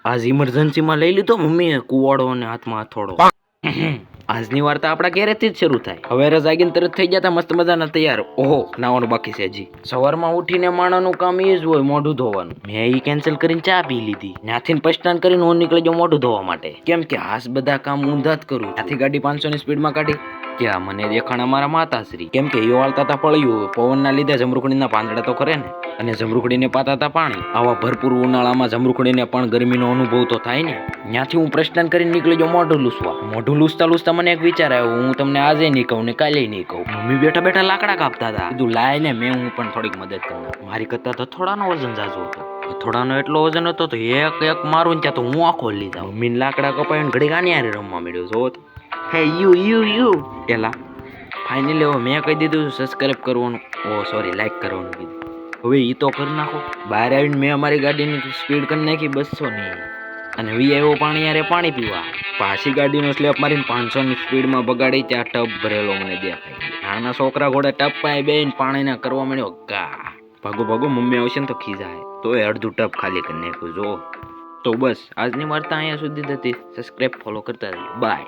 આજ ઇમરજન્સીમાં લઈ લીધો મમ્મીએ કુવાડો અને હાથમાં હથોડો. આજની વાર્તા આપણા ઘેરેથી જ શરૂ થાય. હવે જાગીને તરત થઈ ગયા તા મસ્ત મજાના તૈયાર. ઓહો, નાવાનું બાકી છે હજી. સવારમાં ઉઠીને માણાનું કામ એ જ હોય, મોઢું ધોવાનું. મેં એ કેન્સલ કરીને ચા પી લીધી. ત્યાંથી પસ્તાન કરીને હું નીકળી જાઉં મોઢું ધોવા માટે, કેમ કે આજ બધા કામ ઊંધા જ કરું. ત્યાંથી ગાડી 500 ની સ્પીડમાં કાઢી. ત્યાં મને દેખાણા મારા માતાશ્રી, કેમ કે એ વાળતા હતા ફળિયું. પવનના લીધે જમરૂખડીના પાંદડા તો કરે ને, અને જમરૂખડીને પાતા હતા પાણી. આવા ભરપૂર ઉનાળામાં જમરૂખડીને પણ ગરમીનો અનુભવ તો થાય ને. ત્યાંથી હું પ્રસ્થાન કરીને નીકળી જાઉં મોઢું લૂસવા. મોઢું લૂસતા મને એક વિચાર આવ્યો, હું તમને આજે નહીં કહું ને કાલે નહીં કહું. મમ્મી બેઠા બેઠા લાકડા કાપતા હતા. કીધું લાય ને, હું પણ થોડીક મદદ કરું. મારી કરતા હથોડાનો વજન જાજો હતો. હથોડાનો એટલો વજન હતો તો એક મારું ત્યાં તો હું આખો લીધા. મમ્મીને લાકડા કપાઈને ઘડી ગાની હારે રમવા મળ્યો. જો હે યુ એલા ફાઇનલી હવે મેં કહી દીધું સબસ્ક્રાઇબ કરવાનું, સોરી લાઈક કરવાનું કીધું. હવે એ તો કરી નાખો. બહાર આવીને મેં અમારી ગાડીની સ્પીડ કરી નાખી 200 ની, અને વી આવ્યો પાણી પીવા. પાછી ગાડીનો સ્લેપ મારીને 500 ની સ્પીડમાં બગાડી. ત્યાં ટબ ભરેલો મને દેખાય. નાના છોકરા ઘોડે ટબ પાસે બેહીને પાણીના કરવા માંડ્યો. ગા ભાગો મમ્મી આવશે ને તો ખીજાય. તો એ અડધું ટબ ખાલી કરી નાખ્યું. જો તો બસ આજની વાર્તા અહીંયા સુધી જ હતી. સબસ્ક્રાઇબ ફોલો કરતા રહીએ. બાય.